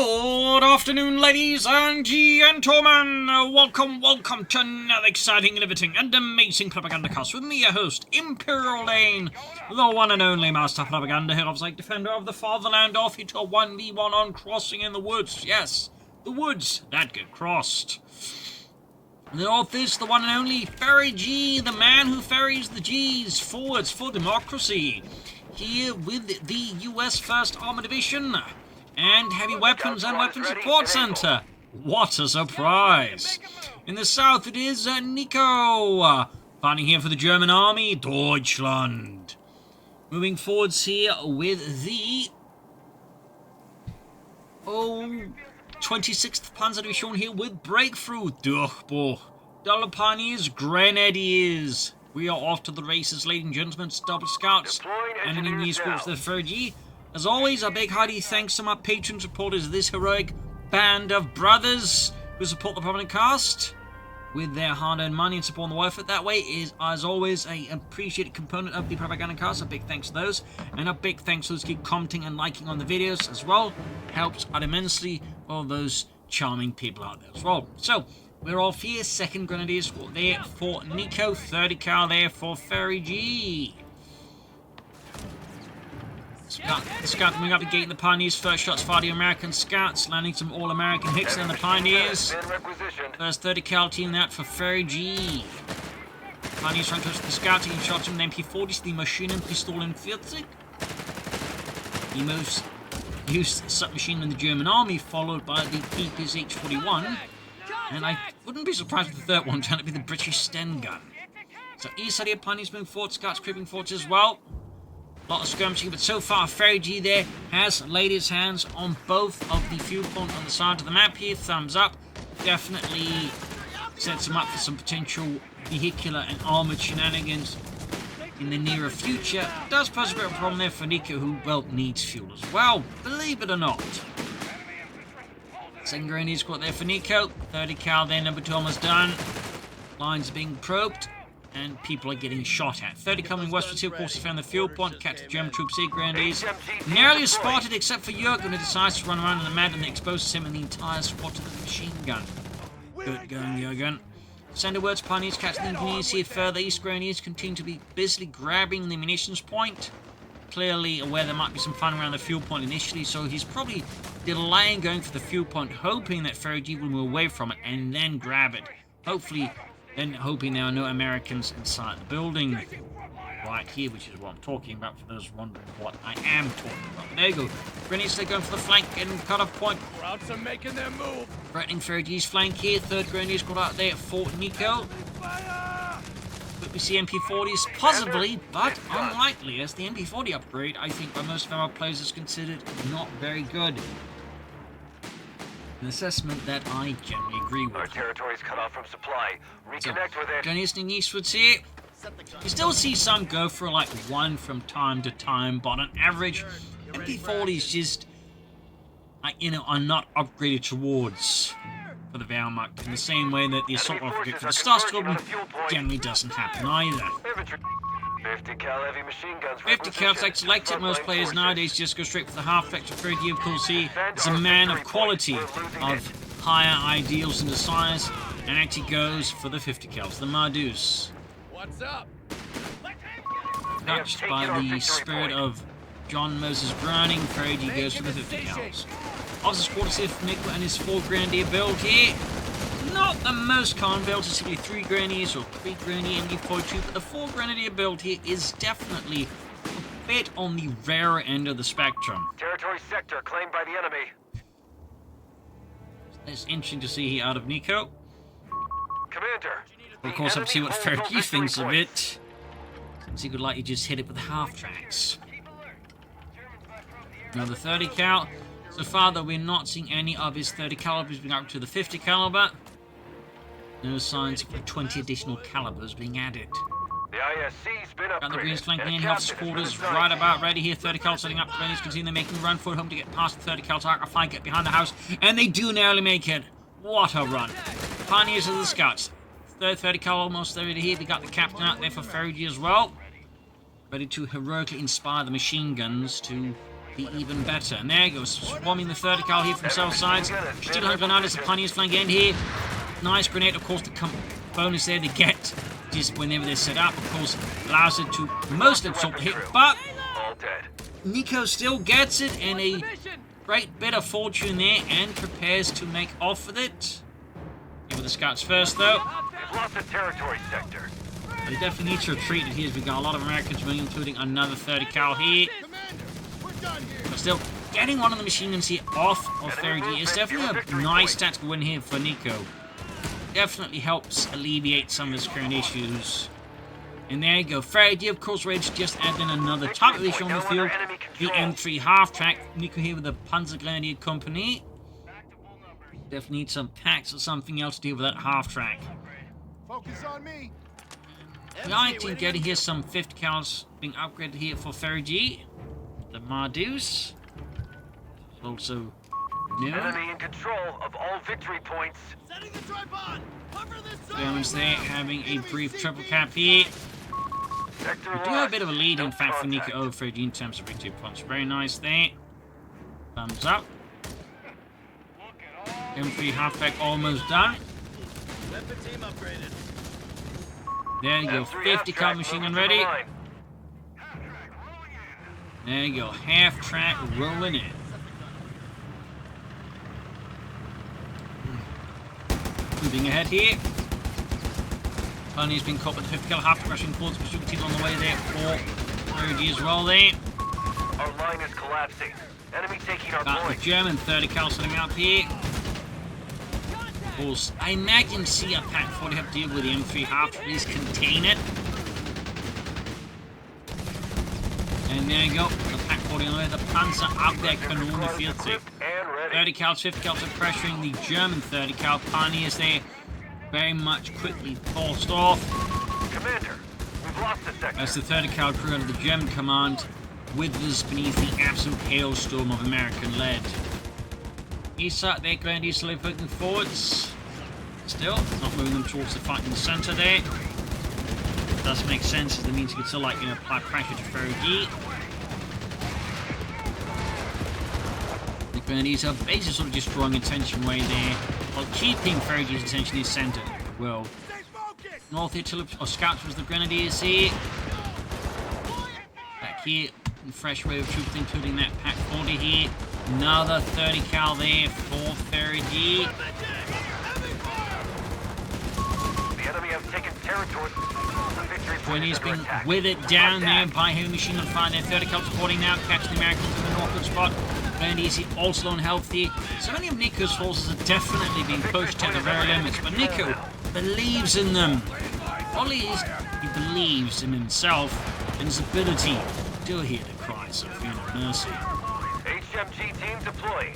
Good afternoon, ladies and gentlemen. Welcome to another exciting, innovating, and amazing Propagandacast with me, your host, Imperial Lane, the one and only Master Propaganda Heroes, like defender of the fatherland, off you to a 1v1 on crossing in the woods. Yes, the woods that get crossed. The north is the one and only FeriG, the man who ferries the G's forwards for democracy. Here with the US 1st Armored Division and Heavy Weapons and Weapons Support Center. What a surprise! In the south it is Nicko, fighting here for the German Army, Deutschland. Moving forwards here with the 26th Panzer Division here with Breakthrough, Durchbruch, Double Pioneers, Grenadiers. We are off to the races, ladies and gentlemen, Double Scouts, and in the escorts the FeriG. As always, a big hearty thanks to my patron supporters of this heroic band of brothers who support the Propagandacast with their hard-earned money and supporting the work of it. That way is, as always, an appreciated component of the Propagandacast. A big thanks to those, and a big thanks to those who keep commenting and liking on the videos as well. Helps out immensely for those charming people out there as well. So, we're off here, 2nd Grenadier Squad there for Nicko, 30 cal there for FeriG. Scout coming up the gate in the Pioneers. First shots fire the American Scouts, landing some all-American hits in the Pioneers. First 30 cal team that for FeriG. Pioneers trying to touch the Scouts, taking shots from the MP40s, the Maschinenpistole 40. The most used submachine in the German army, followed by the PPSH-41. And I wouldn't be surprised if the third one turned out to be the British Sten gun. So east side here, Pioneers moving forward, Scouts creeping forward as well. A lot of skirmishing, but so far FeriG there has laid his hands on both of the fuel points on the side of the map here. Thumbs up. Definitely sets him up for some potential vehicular and armoured shenanigans in the nearer future. Does pose a bit of a problem there for Nicko, who, well, needs fuel as well, believe it or not. 2nd Grenadier Squad there for Nicko. 30 cal there, number 2 almost done. Lines are being probed. And people are getting shot at. 30 coming westwards here, of course, he found the fuel point, captured German troops here, Grenadiers. Nearly spotted except for Jürgen, who decides to run around in the mad and exposes him and the entire squad to the machine gun. Good going, Jürgen. Senderwards, Pioneers catching the engineers here further east. Grenadiers continue to be busily grabbing the munitions point. Clearly aware there might be some fun around the fuel point initially, so he's probably delaying going for the fuel point, hoping that FeriG will move away from it and then grab it. Hopefully, then hoping there are no Americans inside the building right here, which is what I'm talking about for those wondering what I am talking about. There you go. Grenadiers, they're going for the flank and cut-off point. Crowds are making their move. Threatening FeriG's flank here. 3rd Grenadiers got out there for Nicko. But we see MP40s possibly, but unlikely, as the MP40 upgrade, I think by most of our players is considered not very good. An assessment that I generally agree with. Our territory's cut off from supply. Reconnect with it. Going eastwards here. You still see some go for like 1 from time to time, but on average, MP40s just, are not upgraded towards for the Wehrmacht in the same way that the assault rifle for the Star Squadron generally doesn't happen either. 50 cal heavy machine guns. 50 cal like selected. Most players nowadays just go straight for the half vector. FeriG, of course, he is a man of quality, of higher ideals and desires, and actually goes for the 50 cals, the Mardus. What's up? Touched by the spirit of John Moses Browning, FeriG goes for the 50 cals. Officer's quarters here for Nicko and his 4 Grenadier build here. Not the most common build, it's simply 3 Grenadiers or 3 Grenadier MD42, but the 4 Grenadier build here is definitely a bit on the rarer end of the spectrum. Territory sector claimed by the enemy. It's interesting to see here out of Nicko. Commander. Of course, I'll see what FeriG thinks of it, since he could likely just hit it with half tracks. Another 30 cal. So far, though, we're not seeing any of his 30 calibers being up to the 50 caliber. No signs of the 20 additional calibers being added. The ISC's been upgraded. Got the Greens flanking in, health quarters right about ready here. 30 cal setting up. Grenadiers continue, they're making a run for it, home to get past the 30 cal target. Fine, get behind the house, and they do narrowly make it. What a run. Pioneers of the Scouts. 30 cal almost there here. We got the captain out there for FeriG as well. Ready to heroically inspire the machine guns to be even better. And there he goes, swarming the 30 cal here from south sides. Still on Granadas, the Pioneers flank end here. Nice grenade, of course, the bonus there they get just whenever they're set up, of course, allows it to mostly absorb the hit, but Nicko still gets it, and a great bit of fortune there, and prepares to make off with it. Here with the scouts first, though. They've lost the territory sector. They definitely need to retreat it here, as we got a lot of Americans running, including another 30 cal here. But still, getting one of the machine guns here off of FeriG is definitely a nice tactical win here for Nicko. Definitely helps alleviate some of his current issues. And there you go. FeriG, of course, ready to just add in another target issue on the field. The M3 half-track. Nicko here with the Panzer Grenadier Company. Definitely need some packs or something else to deal with that half-track. Focus on me. We are getting here some 50 cals being upgraded here for FeriG. The Mardus. Also new. Enemy in control of all victory points. Setting the tripod. Cover this zone. Germans there having a brief triple cap here. Sector We do have a bit of a lead, in fact, for Nicko over FeriG in terms of victory points. Very nice there. Thumbs up. M3 halfback almost done. Weapon team upgraded. There you go, 50 cal machine gun ready. There you go, half track rolling in. Moving ahead here. Pioneer's been caught with the 50 cal half rushing towards the team on the way there for FeriG as well there. Our line is collapsing. Enemy taking our Got the point. German 30 cal setting up here. Of course, I imagine see a pack 40 have to deal with the M3 half to at least contain it. And there you go, the pack 40 on the way, the Panzer up there can on the field too. 30 cal, 50 cal are pressuring the German 30 cal. Pioneers there very much quickly forced off. Commander, we've lost the sector. As the 30 cal crew under the German command withers beneath the absolute hailstorm of American lead. He's sat there, Grenadier slowly poking forwards. Still, not moving them towards the fight in the centre there. It does make sense as they means you can still, like, you know, apply pressure to FeriG. The Grenadiers are basically sort of just drawing attention away there, while keeping FeriG's attention in centre. Well, North here, or Scouts was the Grenadiers here. Back here, a fresh wave of troops, including that Pack 40 here. Another 30 cal there for FeriG. The enemy has taken territory. The victory point Pioneers is under being attack. withered down there by heavy machine gun fire there. 30 cal supporting now, catching the Americans in the northern spot. Grenadiers also on health here. So many of Nicko's forces are definitely being pushed to the very limits, but Nicko believes in them. All he is, he believes in himself and his ability to hear the cries of mercy. HMG team deployed.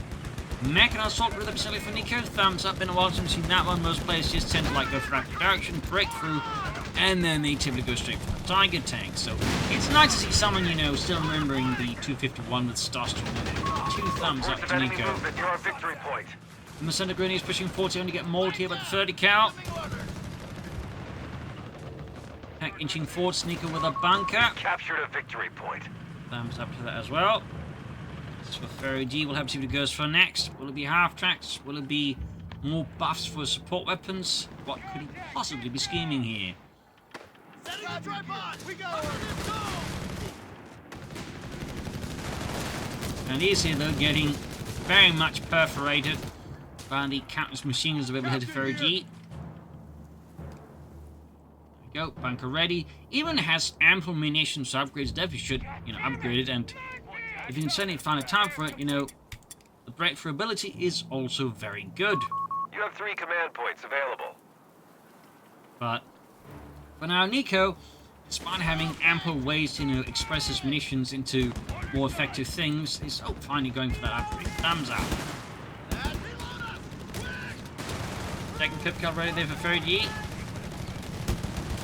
Mechanized assault rhythm facility for Nicko. Thumbs up. Been a while since we've seen that one. Most players just tend to like go for rapid direction, breakthrough, and then they typically go straight for the Tiger tank. So it's nice to see someone, you know, still remembering the 251 with Starstrom. 2 thumbs up to Enemy Nicko. movement near our victory point. And the center Grenadiers pushing 40 on to get mauled here by the 30 cal. Pack inching forward. Nicko with a bunker. Captured a victory point. Thumbs up to that as well. This is for FeriG. We'll have to see what it goes for next. Will it be half tracks? Will it be more buffs for support weapons? What could he possibly be scheming here? Setting the tripod. We go. And he's here though, getting very much perforated by the countless machine guns available here to FeriG. There we go, bunker ready. Even has ample munitions, so upgrades definitely should, you know, upgrade it. And if you can certainly find a time for it, you know, the breakthrough ability is also very good. You have 3 command points available. But for now, Nicko, despite having ample ways to, you know, express his munitions into more effective things, is finally going for that upgrade. Thumbs up. Second pip cal ready there for FeriG.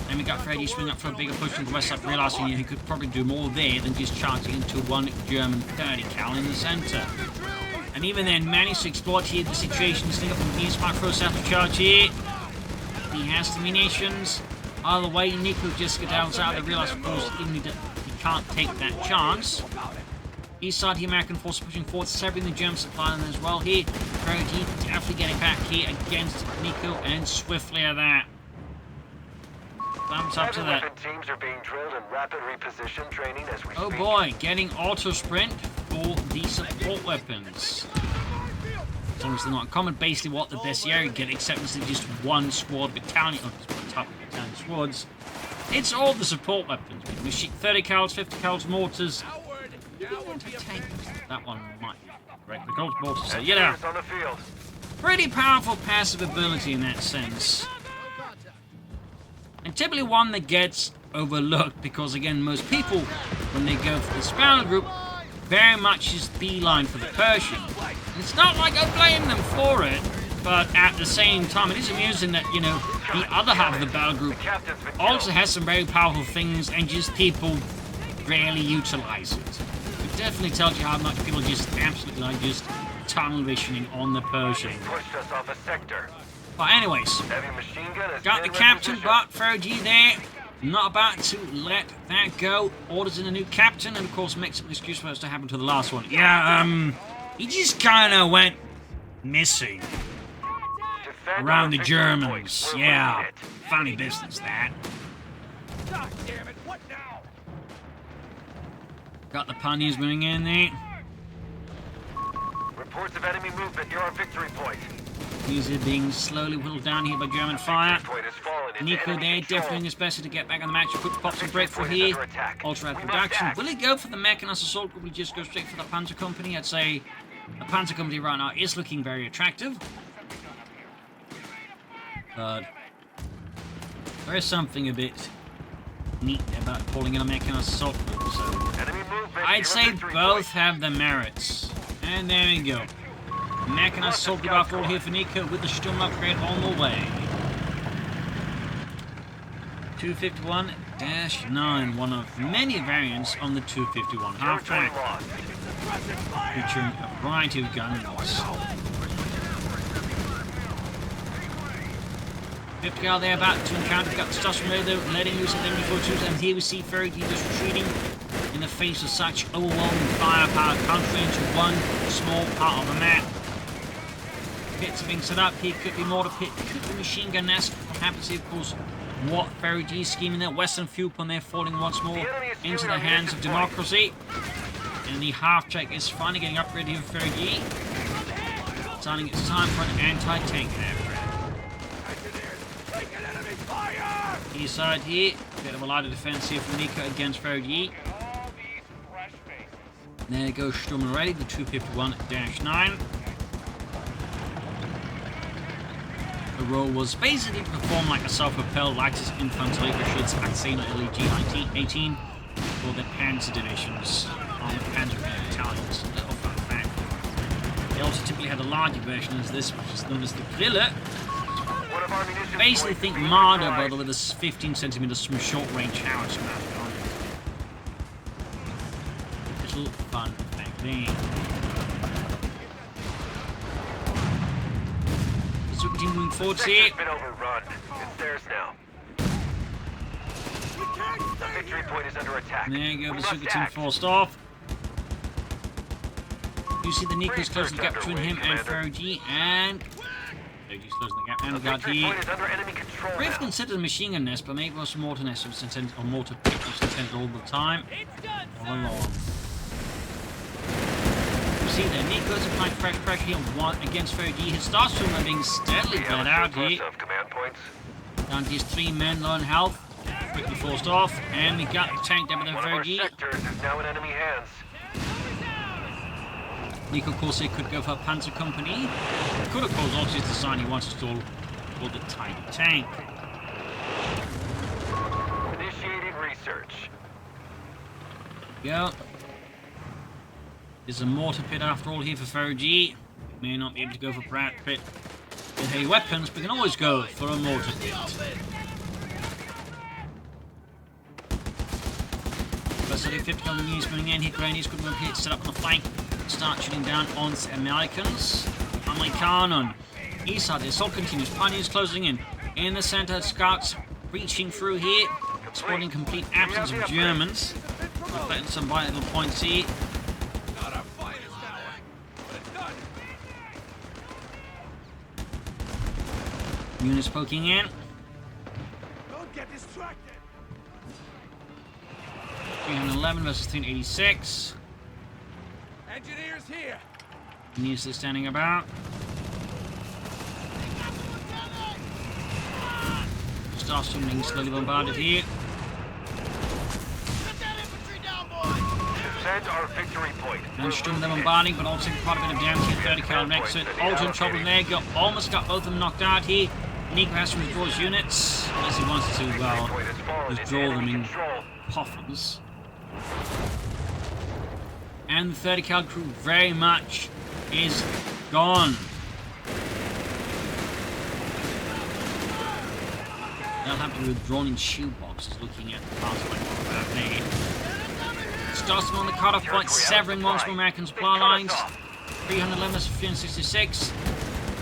Then we got FeriG swing up for a bigger push from the west side, realizing he could probably do more there than just charging into one German 30 cal in the center. And even then, managed to exploit here the situation, sneak up from the spot for a south charge here. He has the munitions. Either way, Nicko just get down south and realize, of course, even he can't take that chance. East side, the American forces pushing forward, severing the German supply line as well here. FeriG definitely getting back here against Nicko, and swiftly at that. Thumbs up to Heavy that. weapon teams are being drilled in rapid reposition training as we Oh speak. boy, getting auto sprint for the support weapons. It's obviously not common. Basically what the Bestiary get, except instead of just one squad battalion, or just one type of battalion squads, it's all the support weapons. Machine 30 cals, 50 cals, mortars. That one might be great. The gold mortars, so yeah. On the field. Pretty powerful passive ability in that sense. And typically one that gets overlooked because, again, most people, when they go for this battle group, very much is beeline for the Pershing. And it's not like I blame them for it, but at the same time, it is amusing that, you know, the other half of the battle group also has some very powerful things and just people rarely utilize it. It definitely tells you how much people just absolutely like just tunnel visioning on the Pershing. Pushed us off a sector. But anyways, Heavy machine gun is got the in captain, requisition. but FeriG there, not about to let that go. Orders in a new captain, and of course makes up an excuse for us to happen to the last one. Yeah, he just kind of went missing Defend around our the victory Germans. points. We're Yeah, winning it. funny business that. God damn it, what now? Got the pioneers moving in there. Reports of enemy movement near our victory point. These are being slowly whittled down here by German fire. Victory point has fallen into Nicko enemy there, control. definitely doing his best to get back on the match. Quick pops and break for Victory point is here. under attack. Ultra We rapid must production. act. Will he go for the mechanized assault group? Will he just go straight for the Panzer Company? I'd say the Panzer Company right now is looking very attractive. But there is something a bit neat about calling it a mechanized assault group. So Enemy movement I'd near say victory both point. have the merits. And there we go. Mechanized assault group after all here for Nicko with the Sturm upgrade on the way. 251-9, one of many variants on the 251 half-track, Territory lost. featuring a variety of guns. 50 cal there about to encounter, got the stuff from there though, letting loose at the M42s, and here we see FeriG just retreating in the face of such overwhelming firepower, country into one small part of the map. Pits are being set up here, could be mortar pit, could be machine gun nest. Happy to see, of course, what FeriG is scheming there. Western fuel pond there falling once more into the hands of democracy. And the half-track is finally getting upgraded here for FeriG. Signing it's time for an anti-tank there. East side here, bit of a lighter defense here from Nicko against FeriG. There goes Sturm already, the 251-9. The role was basically to perform like a self-propelled lightest infantry Geschütz Axena LEG 18 for the Panzer divisions on the Panzer battalions. A little fun fact. They also typically had a larger version as this, which is known as the Grille. One of our munitions Basically points think being Marder, neutralized. but with a 15cm short-range howitzer mounted on it. Little fun fact there. Super team moving forwards here. Sector's been overrun. It's theirs now. The victory point is under attack. There you go, We the must super team act. forced off. You see the Nicko's closing the gap between him and FeriG, and FeriG's closing the gap, and The we got victory here. point is under enemy control Brief now. considered a machine gun nest, but maybe it was a mortar nest, which was intended, or mortar pit, which was intended all the time. All along. You see there, Nicko's applying fresh pressure here against FeriG. His star swimmer being steadily We have bled a out surplus here. of command points. Down to his 3 men low on health. Quickly forced off, and we got the tank down with the One of our FeriG. sectors is now in enemy hands. Nicko, of course, he could go for a Panzer Company. Could, of course, also use the sign he wants to install for the tiny tank. Initiating research. Go. There's a mortar pit after all here for FeriG. May not be able to go for Brat Pit with heavy weapons, but we can always go for a mortar pit. First 50 on the news coming in. Here, Granny's could move here to set up on the flank. Start shooting down on the Americans. Amerikanen. East side, the assault continues. Pioneers closing in. In the center, scouts breaching through here. Spotting complete absence of Germans. Reflecting some vital points here. Units poking in. Don't get distracted. 311 versus 386. Engineers here. Units are standing about. Starstorm being slowly bombarded here. Defend our victory point. And Sturm them bombarding, but also quite a bit of damage here. 30 cal next to it. Ultra in trouble there. Almost got both of them knocked out here. Nicko has to withdraw his units. Unless he wants to, well, withdraw them in coffins. And the 30 cal crew very much is gone. They'll have to be withdrawn in shoeboxes looking at the past like that day. Starting on the cutoff point, severing multiple American supply lines. 311 versus 366.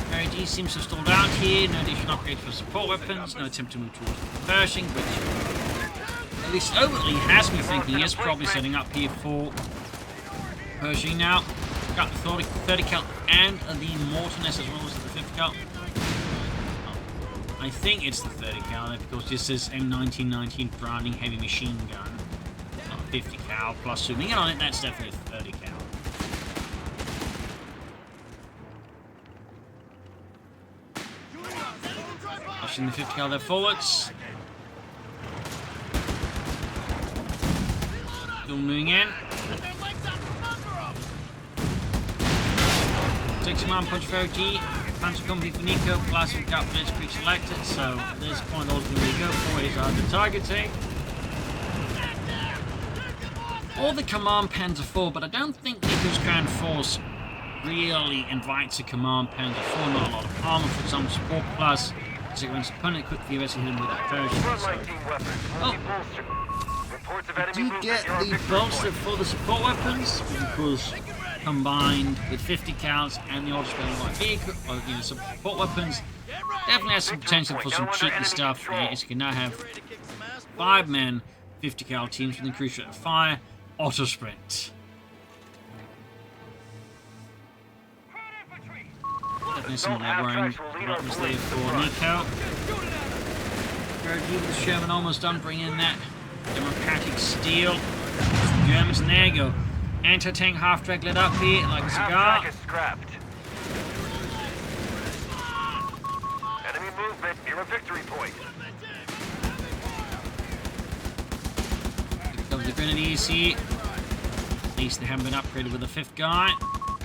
FeriG seems to have stalled out here. No additional upgrades for support weapons. No attempt to move towards Pershing, which at least overtly has me thinking is probably setting up here for Pershing now. Got the 30 cal and the Mortoness as well as the 50 cal. I think it's the 30 cal because this is a 1919 Browning heavy machine gun. 50 cal plus zooming in on it, that's definitely a 30 cal. Pushing the 50 cal there forwards. Still moving in. 60-man punch FeriG. Panzer company for Nicko. Classic got blitz pre-selected, so at this point all we go for is either targeting or the command Panzer IV, but I don't think Nicko's ground force really invites a command Panzer IV. Not a lot of armor for some support, plus Zigman's opponent quickly eventually hit him with that version. So. You get the bolster for the support weapons because combined with 50 cals and the auto-spelling light vehicle, or support weapons, definitely has some potential for some cheeky stuff here. As you can now have 5-man 50 cal teams with increased rate of fire. Auto sprint. Definitely something they're worrying about was there for Nicko. FeriG with the Sherman almost done, bring in that democratic steel. Germans, and there you go. Anti-tank half-track lit up here like a cigar. Enemy movement near a victory point. The Grenadiers here. At least they haven't been upgraded with the 5th guy.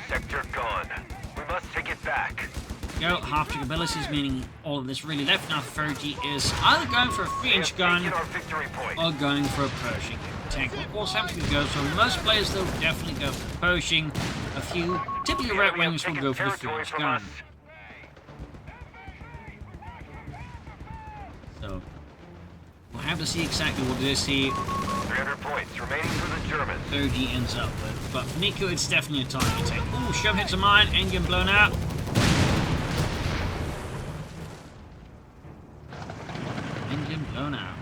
Sector gone. We must take it back. Go, half-track abilities, meaning all of this really left now for FeriG is either going for a 3-inch gun or going for a Pershing tank. Of course, happens to go, so most players though definitely go for Pershing. A few, typically Red Wings will go for the 3-inch gun. So, we'll have to see exactly what this here 300 points remaining for the Germans. FeriG ends up with. But for Nicko, it's definitely a target tank. Ooh, shove hits a mine, engine blown out. Engine blown out.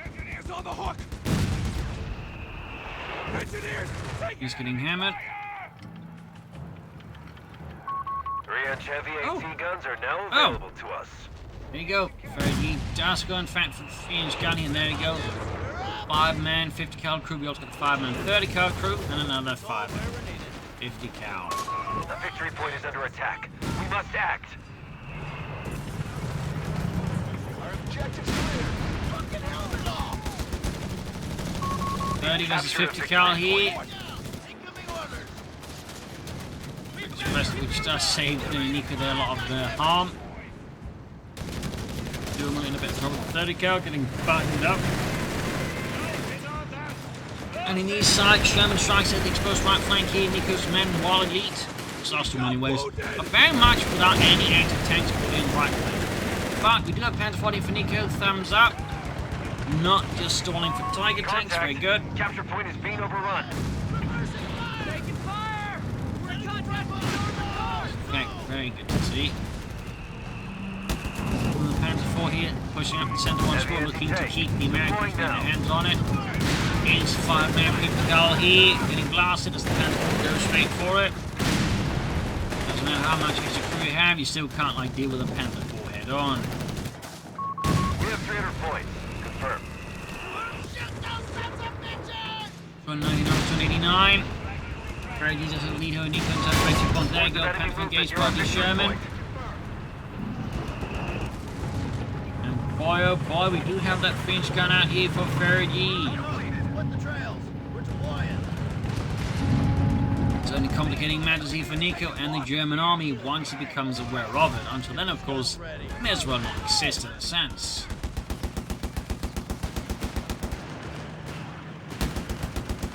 Engineers on the hook. Engineers, He's getting hammered. 3-inch heavy AT guns are now available to us. There you go. FeriG does go in fact for the 3-inch gun, and there you go. 5-man 50 cal crew. We also got the 5-man 30 cal crew, and another 5-man 50 cal. The victory point is under attack. We must act. Our objective's clear. Fucking hell it all. 30 versus 50 cal here. Which does save Nicko there a lot of the harm. Doing in a bit of trouble. 30 cal getting buttoned up. And in these sides, Sherman strikes at the exposed right flank here. Nicko's men, while elite, lost in many ways, but very much without any active tanks put in right flank. But we do have Panzer 40 for Nicko, thumbs up. Not just stalling for Tiger tanks, very good. Capture point is being overrun. Taking fire. We're in contact with Okay, very good to see. The Panzer 4 here, pushing up the center one squad, looking to keep the Americans with their hands on it. It's 5-man 50 cal here, getting blasted as the Panzer 4 goes straight for it. Doesn't matter how much extra crew you have, you still can't like deal with a Panther 4 head on. We have 300 points. Confirmed. 199 to 189. FeriG does a lead her Nicko into 20 points. There you go, Panther engaged by the Sherman. And boy oh boy, we do have that Finch gun out here for FeriG. It's only complicating matters here for Nicko and the German army once he becomes aware of it. Until then, of course, it may as well not exist in a sense.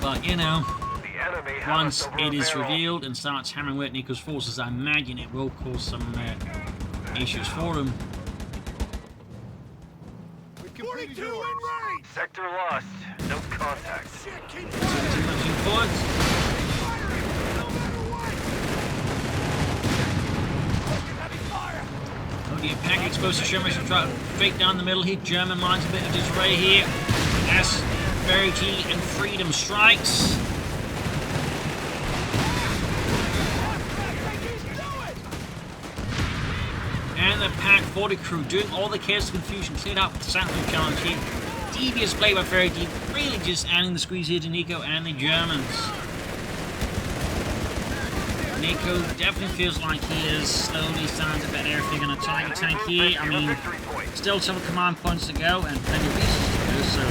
But, you know, once it is revealed and starts hammering away at Nicko's forces, I imagine it will cause some issues for him. Sector lost. No contact. Forward. Okay, pack exposed to skirmishes try to fake down the middle here. German lines a bit of disarray here as FeriG and Freedom strikes. And the pack 40 crew doing all the chaos confusion cleared up with the Southern challenge here. Devious play by FeriG, really just adding the squeeze here to Nicko and the Germans. Nicko definitely feels like he is slowly starting to bet everything on a Tiger tank here. I mean, still some command points to go and plenty of pieces to go, so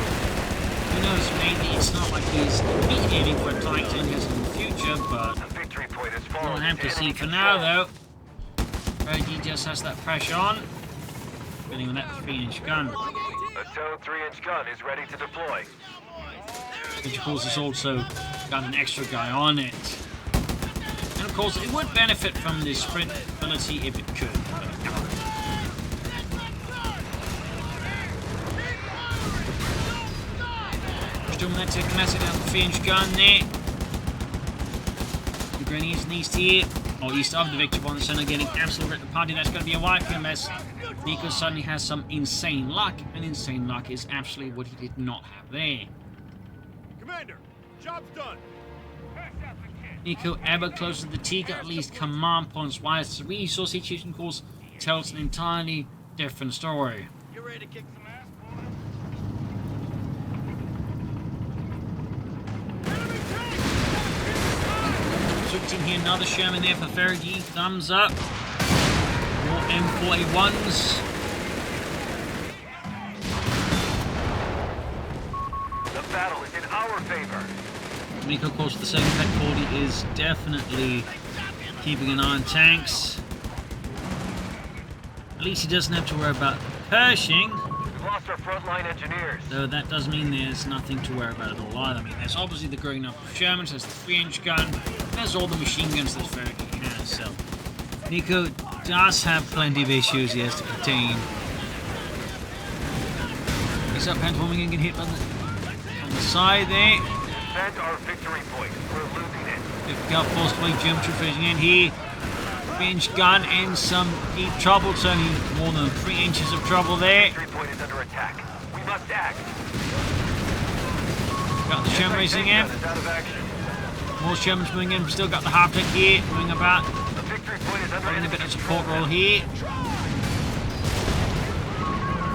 who knows, maybe it's not like he's immediately aiming for a Tiger tank in the future, but we'll have to see. For now, though, FeriG just has that pressure on, filling with that 3-inch gun. A towed 3-inch gun is ready to deploy. Which of course has also got an extra guy on it. And of course it would benefit from the sprint ability if it could. Still that taking massive out the 3-inch gun there. The Grenadiers east here, or east of the Victor Von Center, getting absolutely wrecked the party. That's going to be a wipe for him as Nicko suddenly has some insane luck, and insane luck is absolutely what he did not have there. Commander, job's done. Nicko ever closer to the T, got at least command points, whilst the resource situation, of course, tells an entirely different story. You ready to kick some ass, boy? Switching here, another Sherman there for FeriG, thumbs up. More M41s. The battle is in our favor. Nicko, of course, the second Pack 40 is definitely keeping an eye on tanks. At least he doesn't have to worry about Pershing. We've lost our frontline engineers. Though that does mean there's nothing to worry about at all either. I mean, there's obviously the growing up of Shermans, there's the 3-inch gun, there's all the machine guns that FeriG has, so Nicko does have plenty of issues he has to contain. He's up hand-forming and getting hit on the side there. Defend our victory point. We're losing it. Difficult forced away geometry phasing in here. 3-inch gun in some deep trouble, certainly more than 3 inches of trouble there. Victory point is under attack. We must act. Got the Sherman racing in. More Shermans moving in, still got the half-deck here, moving about. The victory point is under Getting a bit of support roll here.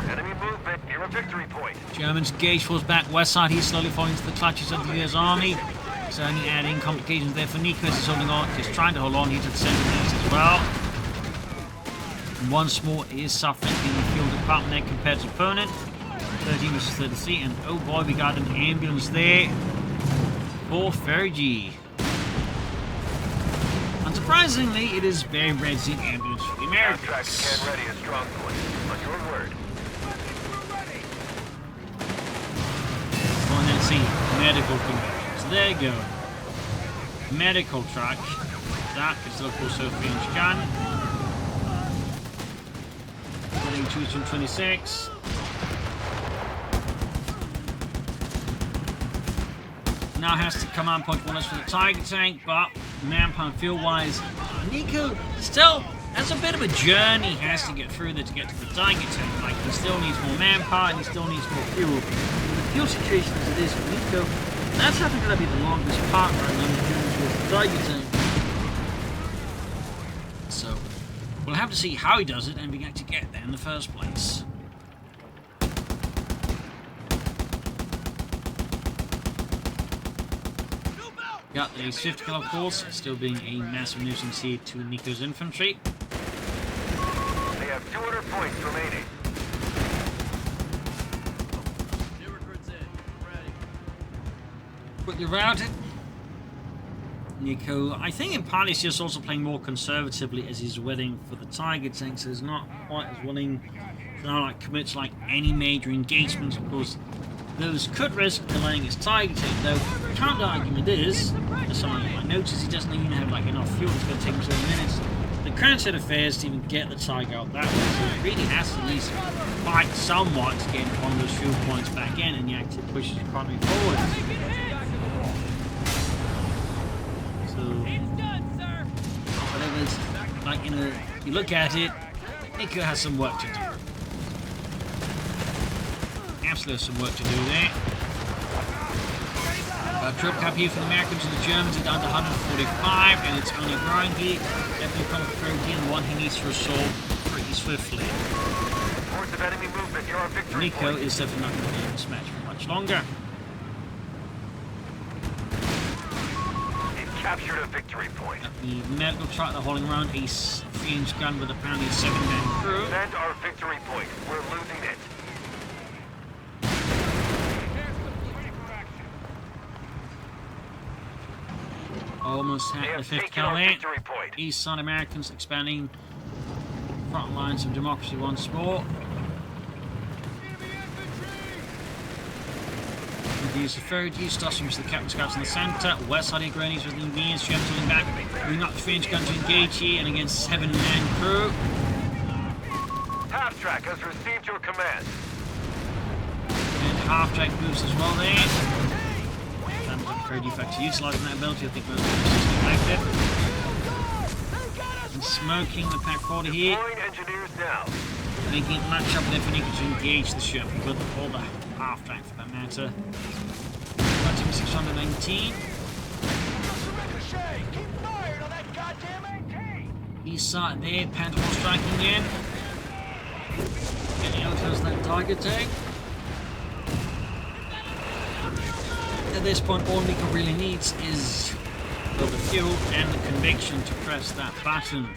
enemy movement near a victory point. Germans gauge falls back west side, he's slowly falling into the clutches of the US army. Certainly adding complications there for Nicko as he's holding on, just trying to hold on here to the center of these as well. And once more, he is suffering in the fuel department there compared to opponent. 13 versus 33, and oh boy, we got an ambulance there for FeriG. Unsurprisingly, it is very rare to see an ambulance for the Americans. Can ready a strong point. On your word. Well, and then see medical conversions. There you go. Medical truck. That is still also a 3-inch gun. Getting 226. Now has to command point one for the Tiger tank, but manpower fuel wise, Nicko still has a bit of a journey he has to get through there to get to the Tiger tank. Like, he still needs more manpower and he still needs more fuel. The fuel situation as it is for Nicko, that's having to be the longest part right now in the journey towards the Tiger tank. We'll have to see how he does it and we can actually get there in the first place. Got the swift kill, of course, still being a massive nuisance here to Nicko's infantry. They have 200 points remaining. Quickly routed. Nicko, I think in part he's just also playing more conservatively as he's waiting for the Tiger tank, so he's not quite as willing to now like commit to like any major engagements. Of course, those could risk delaying his Tiger tank, though the counter argument is, as someone might notice, he doesn't even have like enough fuel. It's going to take him 7 minutes. The current state of affairs to even get the Tiger out that way, so he really has to at least fight somewhat to get one of those fuel points back in, and he actually pushes the economy forward. Whatever's, like, you know, you look at it, Nicko has some work to do. Absolutely some work to do there. Troop cap here for the Americans and the Germans are down to 145, and it's only growing here. Definitely from FeriG, and one he needs to resolve pretty swiftly. Reports of enemy movement near our victory Nicko point. is definitely not going to be in this match for much longer. They've captured a victory point. The medical truck they're hauling around a 3-inch gun with apparently a 7-man crew. Defend our victory point. We're losing it. Almost They had the have 5th taken kill our there. victory point. East side Americans expanding front lines of democracy once more. With the use of FeriG, Stussing was the captain scouts in the centre. West side Grannies with the Indians, Germans pulling back, moving up the 3-inch gun to engage here, and against 7-man crew. Half-track has received your command. And half-track moves as well there. FeriG factor utilising that ability, I think most of the active. And smoking the pack forward here. Deploying engineers now. Making it match up with Nicko to engage the ship, but all the half-track for that matter. 619. East side there, Panther striking in. Getting out as that target tank. At this point, all Nicko really needs is the fuel and the conviction to press that button.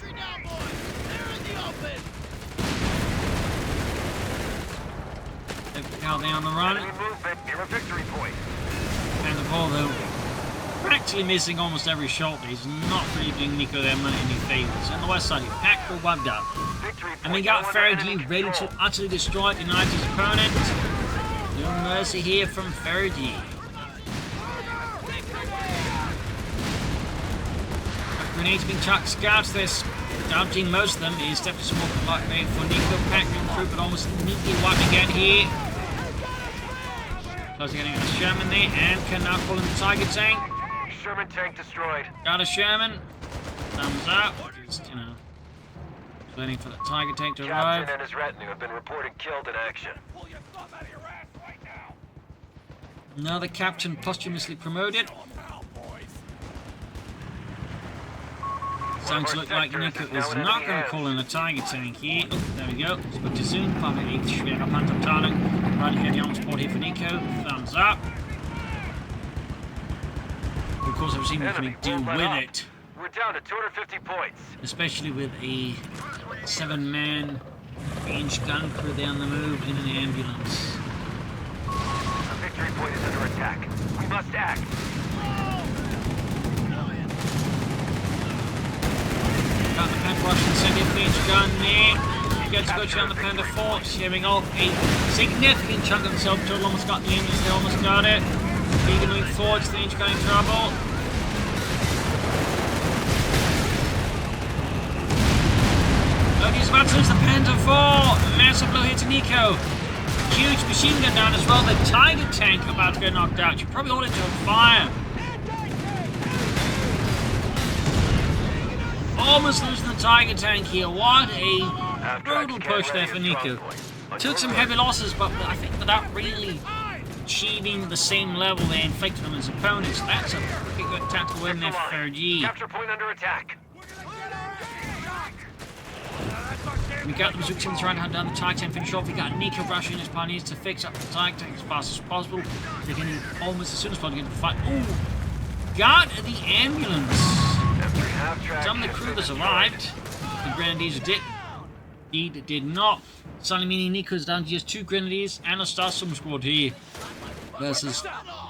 How they on the run. Enemy movement near a victory point. And the ball, though, practically missing almost every shot. He's not really doing Nicko that many favors. On the west side, pack all bugged up. Victory point. And we got Now under FeriG enemy ready control. to utterly destroy the United opponent. No mercy here from FeriG. Grenades being chucked, scouts this. Dodging most of them is definitely some more polite made for Nicko. Packing through, but almost neatly wiping again here. Close getting a Sherman there, and can now call in the Tiger tank. Sherman tank destroyed. Got a Sherman. Thumbs up. Just, you know, waiting for the Tiger tank to arrive. Captain and his retinue have been reported killed in action. Another captain posthumously promoted. Sounds to look like Nicko is not going to call in a Tiger tank here. Oh, there we go. It's gut gesehen. Paar echt schwerer Panzerabteilung. Right here, the arm support here for Nicko. Thumbs up. Of course, I've seen what we can do with it. We're down to 250 points. Especially with a 7-man 3-inch gun crew there on the move in an ambulance. The victory point is under attack. We must act. Got the Panther Russian second 3-inch gun there. Gets to go on the Panther 4, shaving off a significant chunk of himself. Total almost got the ambulance, they almost got it. Eager moving forwards, 3-inch gun in trouble. Oh, he's about to lose the Panther 4. Massive blow here to Nicko. Huge machine gun down as well. The Tiger tank about to get knocked out. Should probably hold it to a fire. Almost losing the Tiger tank here. What a brutal push there for Nicko. Took some heavy losses, but I think without really achieving the same level they inflicted on his opponents. That's a pretty good tactical win there for FeriG. Capture point under attack. We got the Bazooka team trying to hunt down the target and finish off. We got Nicko rushing his pioneers to fix up the target as fast as possible. They're getting almost as soon as possible to get the fight. Ooh! Got the ambulance! Some of the crew that survived. The Grenadiers did not. Suddenly meaning Nicko's down to just 2 Grenadiers and a Starstorm squad here. Versus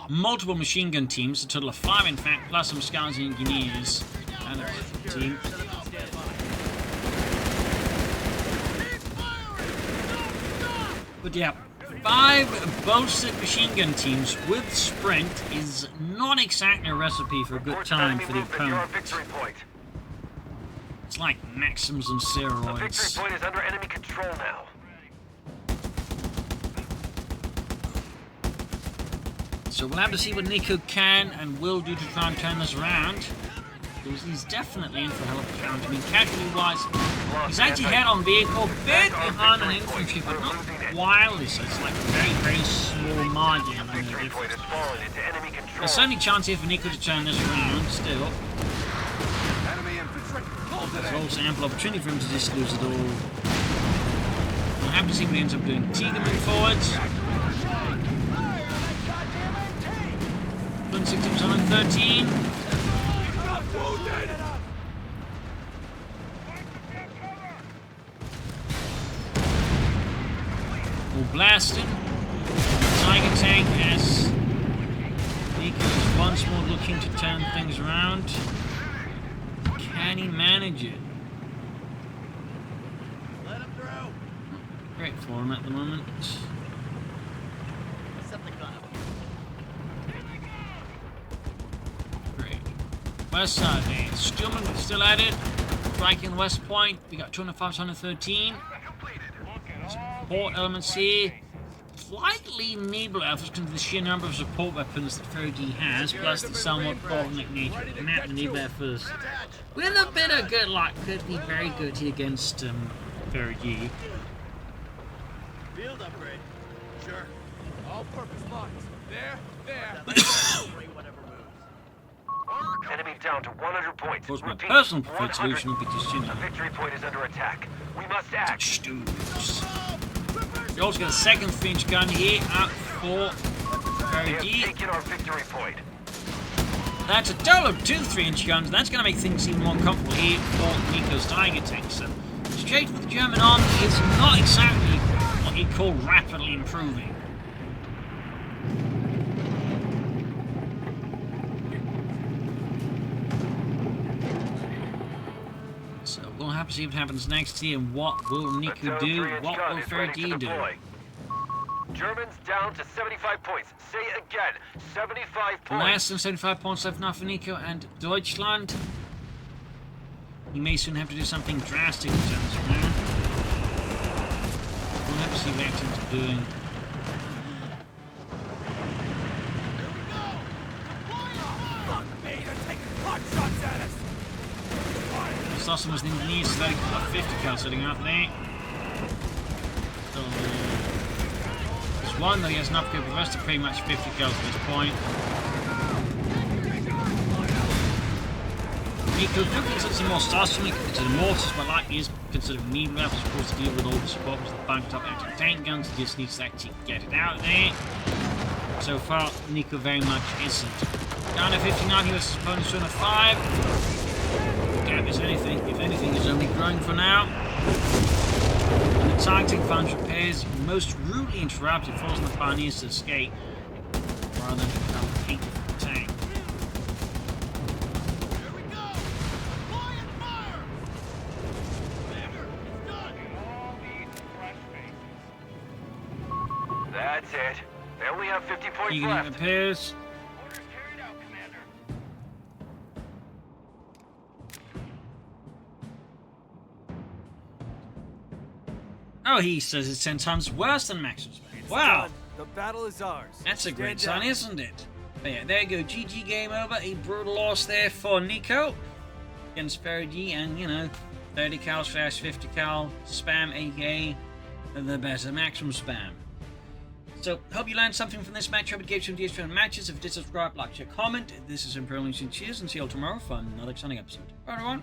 multiple machine gun teams, a total of 5 in fact, plus some scouts and engineers. And a team. But yeah, 5 bolstered machine gun teams with sprint is not exactly a recipe for a good time for the opponent. It's like Maxims and steroids. The victory point is under enemy control now. So we'll have to see what Nicko can and will do to try and turn this around. Because he's definitely in for a hell of a challenge. I mean, casualty-wise, he's actually head on vehicle, a bit behind an infantry, but not wildly, so it's like a very, very small margin of difference. There's certainly a chance here for Nicko to turn this around, still. There's also ample opportunity for him to just lose it all. We'll have to see what he ends up doing. Tiger move forwards. 16 on 13. All blasted. Tiger tank as Nicko is once more looking to turn things around. Can he manage it? Let him through. Great for him at the moment. Great. West side, Stillman still at it. Striking West Point. We got 205, 113. Support elements here. Slightly enable efforts because of the sheer number of support weapons that FeriG has, plus the somewhat bottleneck nature of the map. The enable efforts, with a bit of good luck, could be very good here against FeriG. Field upgrade. Sure. All-purpose lines. There. Enemy down to 100 points. Of course, my Repeat, personal preferred 100. solution would be to The victory point is under attack. We must act. Stews. You also got a second 3-inch gun here up for They have FeriG. taken our victory point. That's a total of 2 3-inch guns. That's going to make things even more comfortable here for Nicko's Tiger tank. So, straight with the German army is not exactly what you'd call rapidly improving. So, we'll have to see what happens next here. And what will Nicko The do? 3-inch What gun will is ready to FeriG do? deploy. Germans down to 75 points. Say again, 75 points. Less than 75 points left now for Nicko and Deutschland. He may soon have to do something drastic in terms of man. We'll have to see what actions are doing. Sossom was in the knees, so 50 cal sitting out there. So, there's one that he has an upgrade, but the rest are pretty much 50 cals at this point. Nicko could consider some more Starstorm, he could consider mortars, but like he is considering medium rifles, of course, to deal with all the support with the bunked up anti-tank guns. He just needs to actually get it out there. So far, Nicko very much isn't. Down to 59, he was opponent's 205. Gap is anything, if anything, is only growing for now. And the targeting funds repairs most rudely interrupted, forcing the pioneers to escape rather than become hate for the tank. That's it. They only have 50 points Eager left. repairs. Orders carried out, Commander. Oh, he says it's 10 times worse than Maxim's Bane. Wow! The battle is ours. That's a great Stand sign, down. isn't it? But yeah, there you go. GG, game over. A brutal loss there for Nicko against FeriG, and you know, 30 cal slash 50 cal spam, aka the better maximum spam. So, hope you learned something from this match. Hope it gave you some ideas for matches. If you did, subscribe, like, share, comment. This is Imperial Nation. Cheers, and see you all tomorrow for another exciting episode. Bye, everyone.